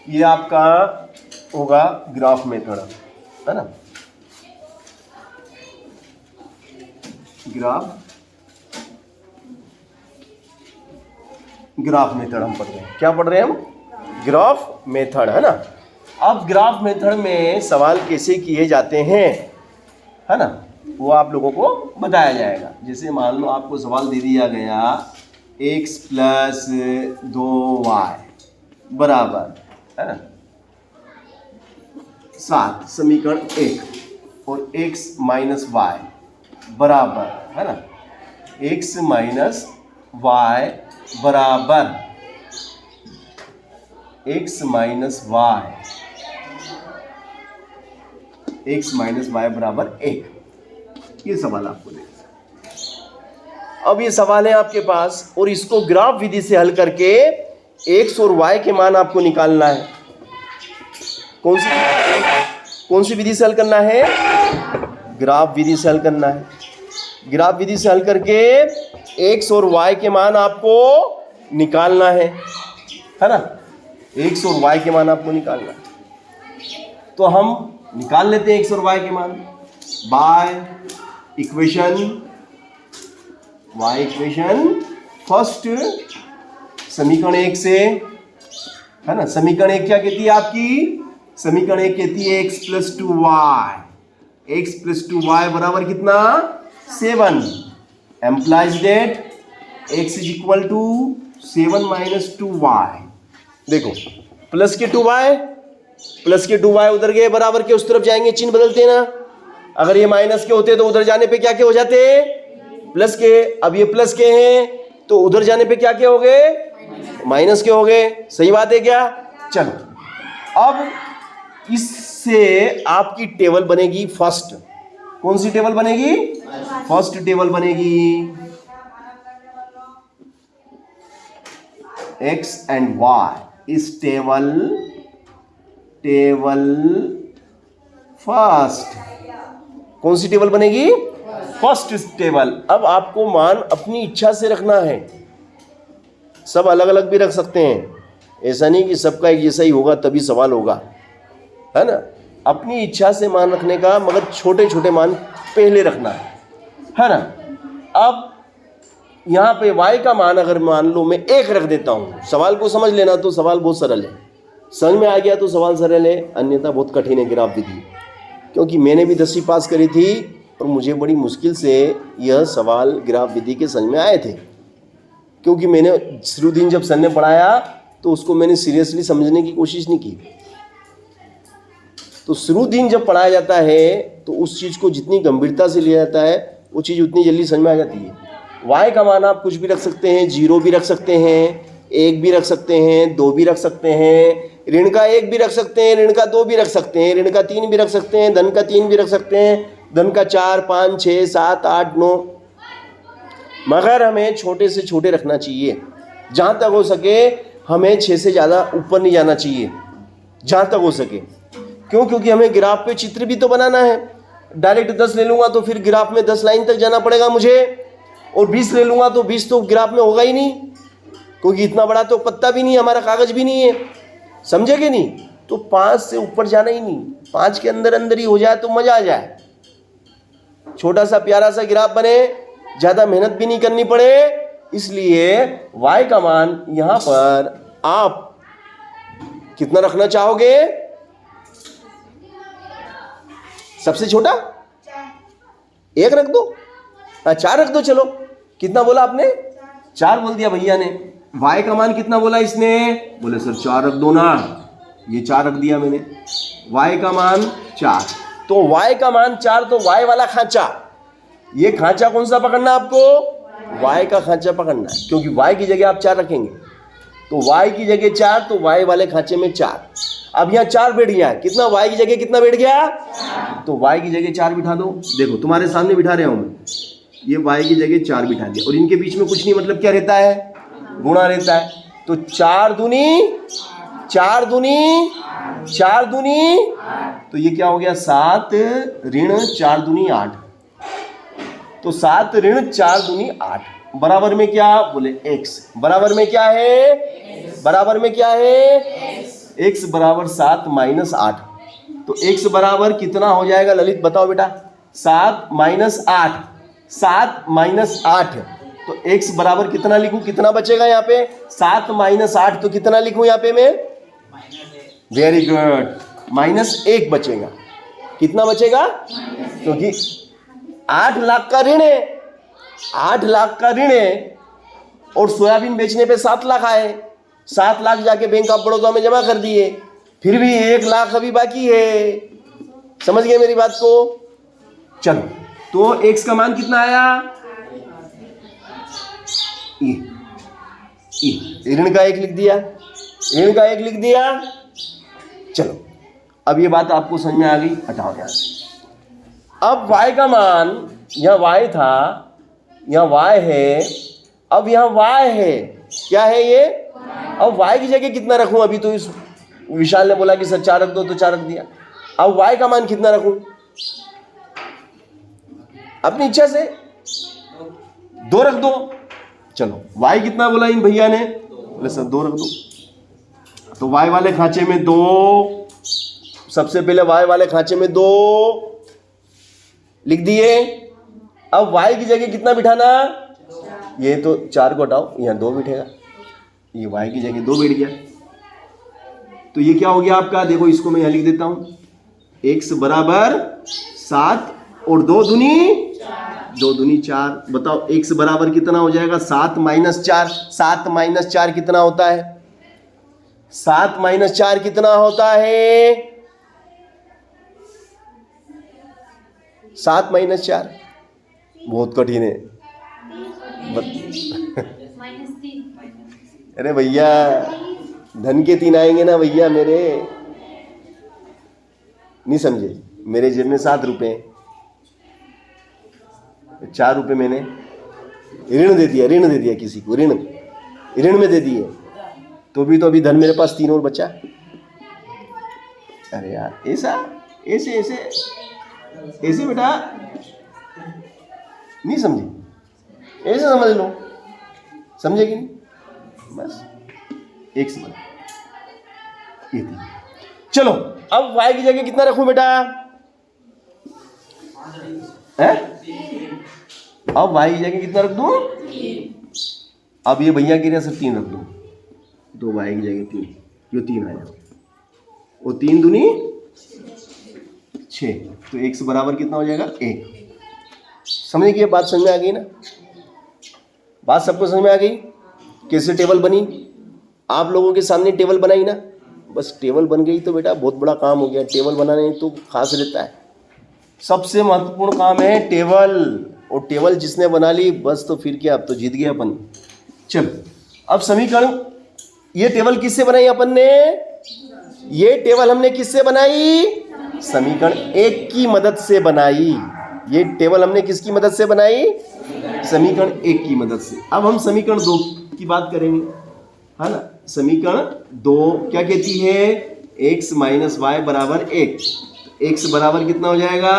ये आपका होगा ग्राफ मेथड, है ना। ग्राफ मेथड हम पढ़ रहे हैं। क्या पढ़ रहे हैं हम? ग्राफ मेथड, है ना। अब ग्राफ मेथड में सवाल कैसे किए जाते हैं, है ना, वो आप लोगों को बताया जाएगा। जैसे मान लो आपको सवाल दे दिया गया x प्लस 2y बराबर, है ना, 7, समीकरण 1, और x माइनस वाई बराबर, है ना, x माइनस वाई बराबर x माइनस वाई बराबर 1। ये सवाल आपको दे। अब ये सवाल है आपके पास, और इसको ग्राफ विधि से हल करके x और y के मान आपको निकालना है। कौन सी विधि से हल करना है? ग्राफ विधि से हल करना है। ग्राफ विधि से हल करके x और y के मान आपको निकालना है ना। x और y के मान आपको निकालना है, तो हम निकाल लेते हैं x और y के मान बाय इक्वेशन फर्स्ट समीकरण 1 से, है ना। समीकरण 1 क्या कहती है आपकी? समीकरण 1 कहती है x प्लस 2y बराबर कितना? 7, implies that x is equal to 7 minus 2y। देखो प्लस के 2y उधर गए, बराबर के उस तरफ जाएंगे, चिन्ह बदलते ना। अगर ये माइनस के होते तो उधर जाने पे क्या हो जाते? प्लस के। अब ये प्लस के हैं तो उधर जाने पे क्या हो गए? माइनस के हो गए। सही बात है क्या? चलो अब इससे आपकी टेबल बनेगी फर्स्ट। कौन सी टेबल बनेगी? फर्स्ट टेबल बनेगी x एंड y इस टेबल फर्स्ट। कौन सी टेबल बनेगी? First table. अब आपको मान अपनी इच्छा से रखना है। सब अलग अलग भी रख सकते हैं, ऐसा नहीं कि सबका एक जैसा ही होगा तभी सवाल होगा, है ना। अपनी इच्छा से मान रखने का, मगर छोटे छोटे मान पहले रखना है ना। अब यहाँ पे y का मान अगर मान लो मैं 1 रख देता हूँ, सवाल को समझ लेना, तो सवाल बहुत सरल है। समझ में आ गया तो सवाल सरल है, अन्यथा बहुत कठिन है ग्राफ विधि। क्योंकि मैंने भी 10वीं पास करी थी और मुझे बड़ी मुश्किल से यह सवाल ग्राफ विधि के समझ में आए थे। क्योंकि मैंने शुरू दिन जब सर ने पढ़ाया तो उसको मैंने सीरियसली समझने की कोशिश नहीं की। तो शुरू दिन जब पढ़ाया जाता है तो उस चीज़ को जितनी गंभीरता से लिया जाता है वो चीज़ उतनी जल्दी समझ में आ जाती है। y का मान आप कुछ भी रख सकते हैं, 0 भी रख सकते हैं, 1 भी रख सकते हैं, 2 भी रख सकते हैं, ऋण का 1 भी रख सकते हैं, ऋण का 2 भी रख सकते हैं, ऋण का 3 भी रख सकते हैं, धन का 3 भी रख सकते हैं, धन का 4, 5, 6, 7, 8, 9। मगर हमें छोटे से छोटे रखना चाहिए। जहाँ तक हो सके हमें 6 से ज़्यादा ऊपर नहीं जाना चाहिए, जहाँ तक हो सके। क्यों? क्योंकि हमें ग्राफ पे चित्र भी तो बनाना है। डायरेक्ट 10 ले लूँगा तो फिर ग्राफ में 10 लाइन तक जाना पड़ेगा मुझे, और 20 ले लूँगा तो 20 तो ग्राफ में होगा ही नहीं, क्योंकि इतना बड़ा तो पत्ता भी नहीं, हमारा कागज़ भी नहीं है। समझे कि नहीं? तो 5 से ऊपर जाना ही नहीं, 5 के अंदर अंदर ही हो जाए तो मज़ा आ जाए। छोटा सा प्यारा सा ग्राफ बने, ज़्यादा मेहनत भी नहीं करनी पड़े। इसलिए y का मान यहाँ पर आप कितना रखना चाहोगे? सबसे छोटा 1 रख दो, 4 रख दो। चलो कितना बोला आपने? 4 बोल दिया भैया ने। y का मान कितना बोला इसने? बोले सर 4 रख दो ना। ये 4 रख दिया मैंने। y का मान 4, तो y का मान 4, तो y वाला खांचा, ये खांचा कौन सा पकड़ना आपको? y का खांचा पकड़ना है, क्योंकि y की जगह आप 4 रखेंगे, तो y की जगह 4, तो y वाले खांचे में 4। अब यहाँ 4 बैठ गया, कितना? y की जगह कितना बैठ गया? तो y की जगह 4 बिठा दो। देखो तुम्हारे सामने बिठा रहा हूँ मैं, ये y की जगह 4 बिठा दिया, और इनके बीच में कुछ नहीं, मतलब क्या रहता है? गुणा रहता है। तो 4 दूनी 4 दूनी 4 दूनी, तो ये क्या हो गया? 7 ऋण 4 दूनी 8, तो 7 ऋण 4 दूनी 8 बराबर में क्या? बोले x। बराबर में क्या है? बराबर में क्या है? x बराबर 7 माइनस 8। तो x बराबर कितना हो जाएगा ललित, बताओ बेटा। 7 माइनस 8, 7 माइनस 8। तो x बराबर कितना लिखूं, कितना बचेगा यहाँ पे? 7 माइनस 8, तो कितना लिखूं यहाँ पे मैं? वेरी गुड, -1 बचेगा। कितना बचेगा? क्योंकि 8 लाख का ऋण है, 8 लाख का ऋण है और सोयाबीन बेचने पे 7 लाख आए। 7 लाख जाके बैंक ऑफ बड़ौदा में जमा कर दिए, फिर भी 1 लाख अभी बाकी है। समझ गए मेरी बात को? चलो, तो x का मान कितना आया? ऋण का 1 लिख दिया, ऋण का 1 लिख दिया। चलो, अब ये बात आपको समझ में आ गई, हटाओ यहाँ से। अब y का मान, यह y था, यह y है, अब यह y है, क्या है ये? अब y की जगह कितना रखूं? अभी तो इस विशाल ने बोला कि सर 4 रख दो, तो 4 रख दिया। अब y का मान कितना रखूं? अपनी इच्छा से 2 रख दो। चलो, y कितना बोला इन भैया ने? बोले सर 2 रख दो। तो y वाले खांचे में 2, सबसे पहले y वाले खांचे में 2 लिख दिए। अब y की जगह कितना बिठाना? ये तो 4 को हटाओ, यहाँ 2 बिठेगा, ये y की जगह 2 बैठ गया। तो ये क्या हो गया आपका? देखो, इसको मैं यहाँ लिख देता हूं, x बराबर 7 और 2 दूनी 4। बताओ x बराबर कितना हो जाएगा? 7 माइनस 4। 7 माइनस 4 कितना होता है? 7 माइनस 4 कितना होता है? 7 माइनस 4 बहुत कठिन है। अरे भैया, धन के 3 आएंगे ना भैया मेरे, नहीं समझे? मेरे जेब में 7 रुपए, 4 रुपए मैंने ऋण दे दिया किसी को, ऋण में दे दिए, तो भी तो अभी धन मेरे पास 3 और बचा। अरे यार, ऐसे बेटा नहीं समझे, ऐसे समझ लो, समझे कि नहीं? बस एक समझ ये थी। चलो, अब y की जगह कितना रखूं बेटा? है? अब y की जगह कितना रख दूं? अब ये भैया गिरे सर 3 रख दूं, तो y की जगह 3, जो 3 आया, वो 3 दूनी 6। तो x बराबर कितना हो जाएगा? 1। समझे कि ये बात समझ में आ गई ना? बात सबको समझ में आ गई? कैसे टेबल बनी? आप लोगों के सामने टेबल बनाई ना, बस टेबल बन गई तो बेटा बहुत बड़ा काम हो गया। टेबल बनाने तो खास रहता है, सबसे महत्वपूर्ण काम है टेबल, और टेबल जिसने बना ली बस, तो फिर क्या, अब तो जीत गया अपन। चलो, अब समीकरण, ये टेबल किससे बनाई अपन ने? ये टेबल हमने किससे बनाई? समीकरण 1 की मदद से बनाई। ये टेबल हमने किसकी मदद से बनाई? समीकरण 1 की मदद से। अब हम समीकरण 2 की बात करेंगे, है ना? समीकरण 2 क्या कहती है? x माइनस वाई बराबर 1। x बराबर कितना हो जाएगा?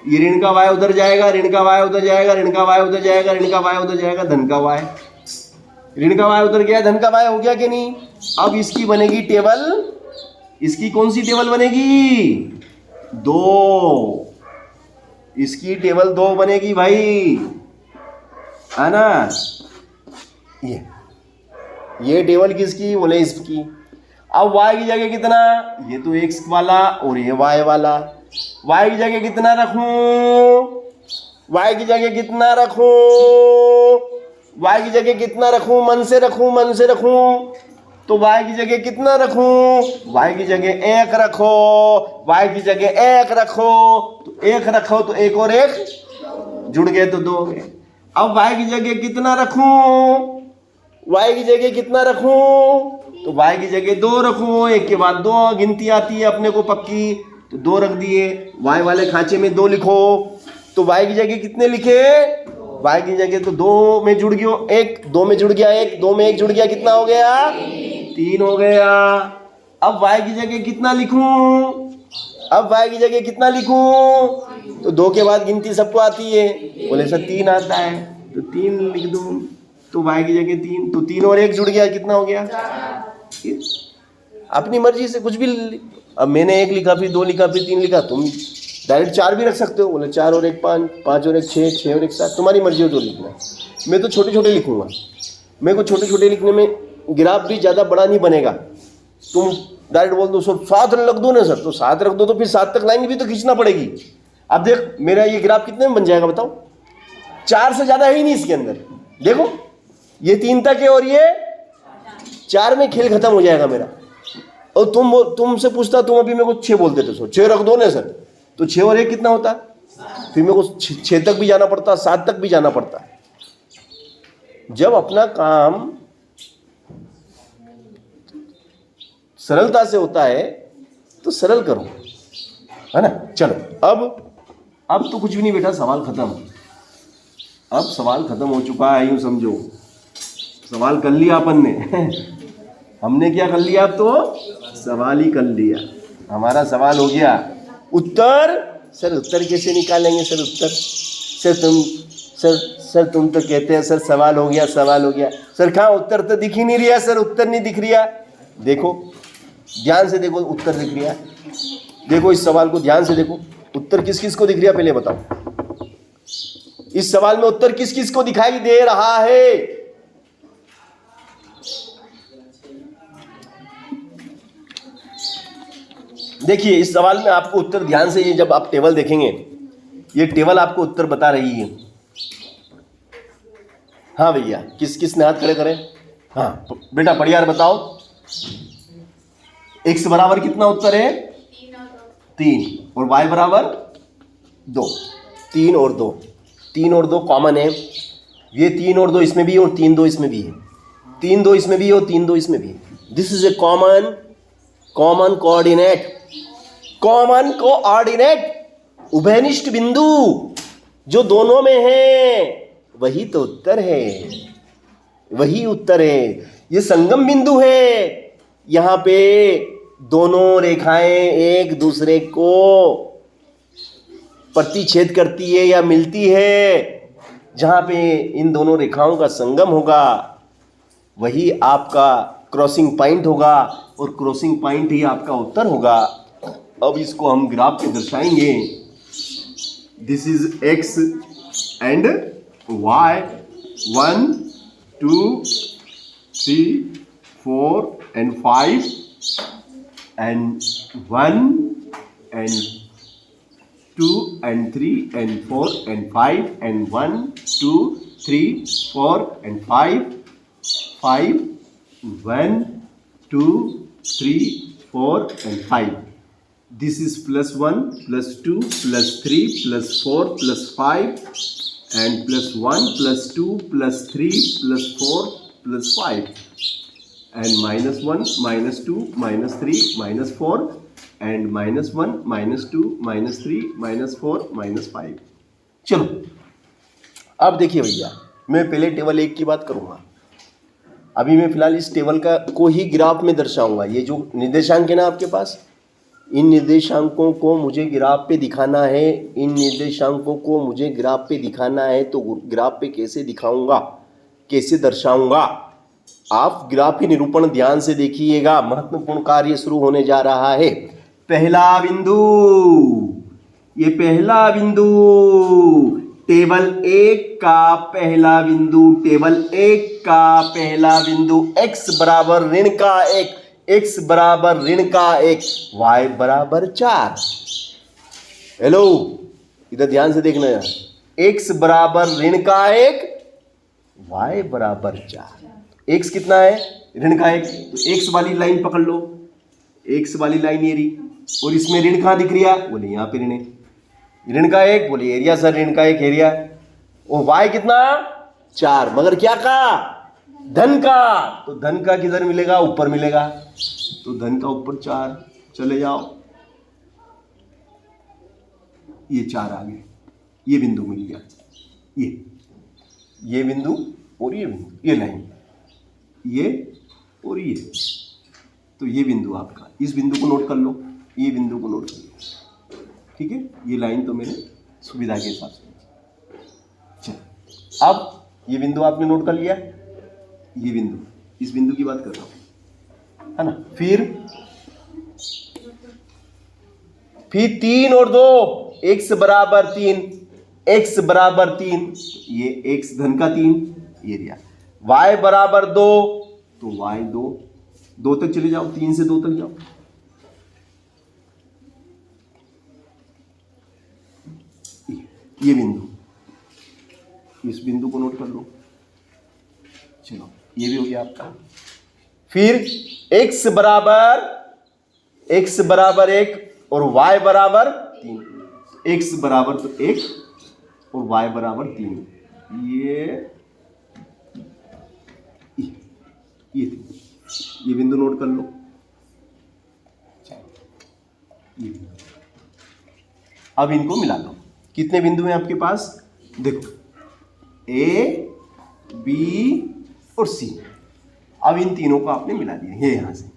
ये ऋण का y उधर जाएगा, ऋण का y उधर जाएगा, ऋण का y उधर जाएगा, ऋण का y उधर जाएगा, धन का y। ऋण का y उधर गया, धन का y हो गया कि नहीं? अब इसकी बनेगी टेबल, इसकी कौन सी टेबल बनेगी? 2। इसकी टेबल 2 बनेगी भाई, है ना? ये टेबल किसकी? बोले इसकी। अब y की जगह कितना? ये तो x वाला और ये y वाला। y की जगह कितना रखूं? y की जगह कितना रखूं? y की जगह कितना रखूं? मन से रखूं। तो y की जगह कितना रखूं? y की जगह 1 रखो। y की जगह 1 रखो, तो 1 रखो तो 1 और 1 जुड़ गए तो 2 हो गए। अब y की जगह कितना रखूं? y की जगह कितना रखूं? तो y की जगह 2 रखूं। 1 के बाद 2 गिनती आती है अपने को पक्की, तो 2 रख दिए। y वाले खांचे में 2 लिखो, तो y की जगह कितने लिखे? y की जगह तो 2 में जुड़ गया 1, 2 में जुड़ गया 1, 2 में 1 जुड़ गया, कितना हो गया? 3 हो गया। अब y की जगह कितना लिखूं? अब y की जगह कितना लिखूं? तो 2 के बाद गिनती सबको आती है, बोले सर 3 आता है, तो 3 लिख दूं। तो y की जगह 3, तो 3 और 1 जुड़ गया, कितना हो गया? अपनी मर्जी से कुछ भी अब मैंने 1 लिखा, फिर 2 लिखा, फिर 3 लिखा, तुम डायरेक्ट 4 भी रख सकते हो, बोले 4 और 1 5, 5 और 1 6, 6 और 1 7, तुम्हारी मर्जी हो जो लिखना है। मैं तो छोटे छोटे लिखूंगा, मेरे को छोटे छोटे लिखने में ग्राफ भी ज़्यादा बड़ा नहीं बनेगा। तुम डायरेक्ट बोल दो सर 7 रख दो ना सर, तो 7 रख दो तो फिर 7 तक लाइन भी तो खींचना पड़ेगी। अब देख मेरा ये ग्राफ कितने में बन जाएगा बताओ, 4 से ज़्यादा है ही नहीं इसके अंदर। देखो ये 3 तक है और ये 4 में खेल खत्म हो जाएगा मेरा। और तुमसे पूछता, तुम अभी मेरे को 6 बोल देते, सो 6 रख दो ना सर, तो 6 और 1 कितना होता, फिर मेरे को 6 तक भी जाना पड़ता, 7 तक भी जाना पड़ता। जब अपना काम सरलता से होता है तो सरल करो, है ना। चलो अब तो कुछ भी नहीं बेटा, सवाल खत्म। अब सवाल खत्म हो चुका है, यूं समझो सवाल कर लिया अपन ने हमने क्या कर लिया, अब तो सवाल ही कर लिया, हमारा सवाल हो गया। उत्तर सर, उत्तर कैसे निकालेंगे सर, उत्तर सर तुम तो कहते हैं सर सवाल हो गया, सवाल हो गया। सर कहाँ, उत्तर तो दिख ही नहीं रहा सर, उत्तर नहीं दिख रहा। देखो ध्यान से देखो, उत्तर दिख रहा है। देखो इस सवाल को ध्यान से देखो, उत्तर किस किस को दिख रहा है पहले बताओ। इस सवाल में उत्तर किस किस को दिखाई दे रहा है। देखिए इस सवाल में आपको उत्तर ध्यान से, ये जब आप टेबल देखेंगे, ये टेबल आपको उत्तर बता रही है। हाँ भैया, किस किस ने हाथ खड़े करें। हाँ बेटा पढ़ियार बताओ, x बराबर कितना उत्तर है, 3 और y बराबर 2। 3 और 2, 3 और 2 कॉमन है, ये 3 और 2 इसमें भी है और 3 2 इसमें भी है, 3 2 इसमें भी है और 3 2 इसमें भी है। This is a common coordinate, common coordinate, उभयनिष्ठ बिंदु जो दोनों में है, वही तो उत्तर है, वही उत्तर है। ये संगम बिंदु है, यहां पे दोनों रेखाएं एक दूसरे को प्रतिच्छेद करती है या मिलती है। जहां पे इन दोनों रेखाओं का संगम होगा वही आपका क्रॉसिंग पॉइंट होगा, और क्रॉसिंग पॉइंट ही आपका उत्तर होगा। अब इसको हम ग्राफ पे दर्शाएंगे। This is x and y, 1 2 3 4 and 5 and 1 and 2 and 3 and 4 and 5 and 1 2 3 4 and 5 1 2 3 4 and 5. This is +1 +2 +3 +4 +5 and +1 +2 +3 +4 +5 and -1 -2 -3 -4 and -1 -2 -3 -4 -5। चलो अब देखिए भैया, मैं पहले टेबल 1 की बात करूंगा। अभी मैं फिलहाल इस टेबल का को ही ग्राफ में दर्शाऊंगा। ये जो निर्देशांक है ना आपके पास, इन निर्देशांकों को मुझे ग्राफ पे दिखाना है, इन निर्देशांकों को मुझे ग्राफ पे दिखाना है। तो ग्राफ पे कैसे दिखाऊंगा, कैसे दर्शाऊंगा, आप ग्राफ की निरूपण ध्यान से देखिएगा। महत्वपूर्ण कार्य शुरू होने जा रहा है। पहला बिंदु, ये पहला बिंदु टेबल 1 का पहला बिंदु, टेबल 1 का पहला बिंदु x बराबर ऋण का 1, x बराबर ऋण का 1, y बराबर 4। हेलो, इधर ध्यान से देखना यार। x बराबर ऋण का 1, y बराबर 4। x कितना है, ऋण का 1, तो x वाली लाइन पकड़ लो, x वाली लाइन ये रही, और इसमें ऋण कहाँ दिख रहा, बोले यहाँ पे ऋण है। ऋण का 1 बोले एरिया सर, ऋण का 1 एरिया, और y कितना 4, मगर क्या का, धन का। तो धन का किधर मिलेगा, ऊपर मिलेगा, तो धन का ऊपर 4, चले जाओ, ये 4 आ गए, ये बिंदु मिल गया, ये बिंदु और ये बिंदु, ये लाइन, ये और ये, तो ये बिंदु आपका, इस बिंदु को नोट कर लो, ये बिंदु को नोट कर लो, ठीक है। ये लाइन तो मेरे सुविधा के हिसाब से। चल अब ये बिंदु आपने नोट कर लिया, ये बिंदु, इस बिंदु की बात कर रहा हूँ। है ना। फिर 3 और 2, x बराबर 3, x बराबर 3, ये x धन का 3 ये दिया। y बराबर 2 तो y 2 तक चले जाओ, 3 से 2 तक जाओ। ये बिंदु, इस बिंदु को नोट कर लो। चलो ये भी हो गया आपका। फिर x बराबर 1 और y बराबर 3, x बराबर तो 1 और y बराबर 3, ये बिंदु नोट कर लो। अब इनको मिला लो। कितने बिंदु हैं आपके पास? देखो A, B और C। अब इन तीनों को आपने मिला दिया, ये यहां से।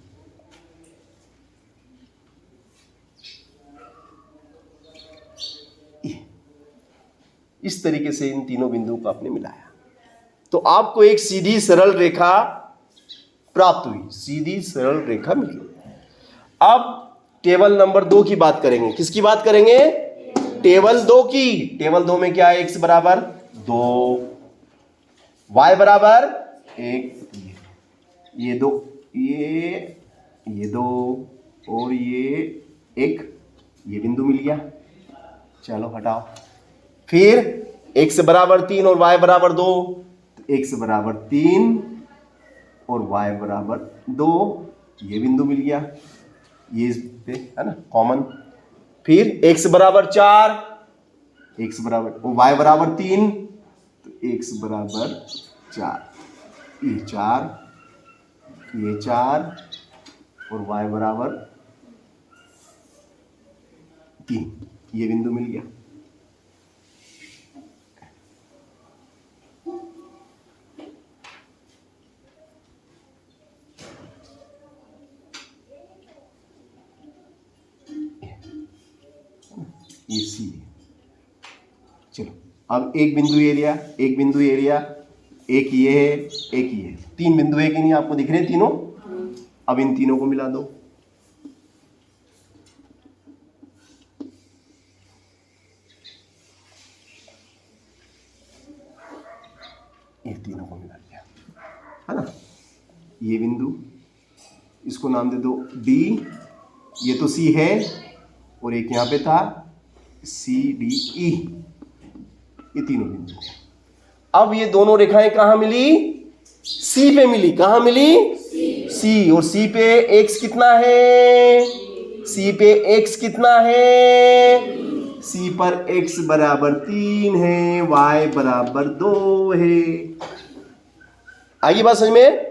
इस तरीके से इन तीनों बिंदुओं को आपने मिलाया तो आपको एक सीधी सरल रेखा प्राप्त हुई, सीधी सरल रेखा मिली। अब टेबल नंबर 2 की बात करेंगे। किसकी बात करेंगे? टेबल 2 की। टेबल 2 में क्या है? x बराबर 2, y बराबर 1, ये 2, ये 2 और ये 1, ये बिंदु मिल गया। चलो हटाओ। फिर x बराबर 3 और y बराबर 2, तो x बराबर 3 और y बराबर 2, ये बिंदु मिल गया, ये इस पे है ना कॉमन। फिर x बराबर 4, x बराबर y बराबर 3, तो x बराबर 4, ये 4, ये 4 और y बराबर 3, ये बिंदु मिल गया। ये सी। चलो अब एक बिंदु ये लिया, एक बिंदु ये लिया, एक ये है, एक ये है, 3 बिंदु है कि नहीं आपको दिख रहे हैं तीनों? अब इन तीनों को मिला दो। ये तीनों को मिला दिया, है ना। ये बिंदु, इसको नाम दे दो D, ये तो C है और एक यहां पे था CDE, ये तीनों बिंदु। अब ये दोनों रेखाएं कहां मिली? C पे मिली। कहां मिली? C। और C पे x कितना है? C पे x कितना है? C पर x बराबर 3 है, y बराबर 2 है। आइए बात समझ में।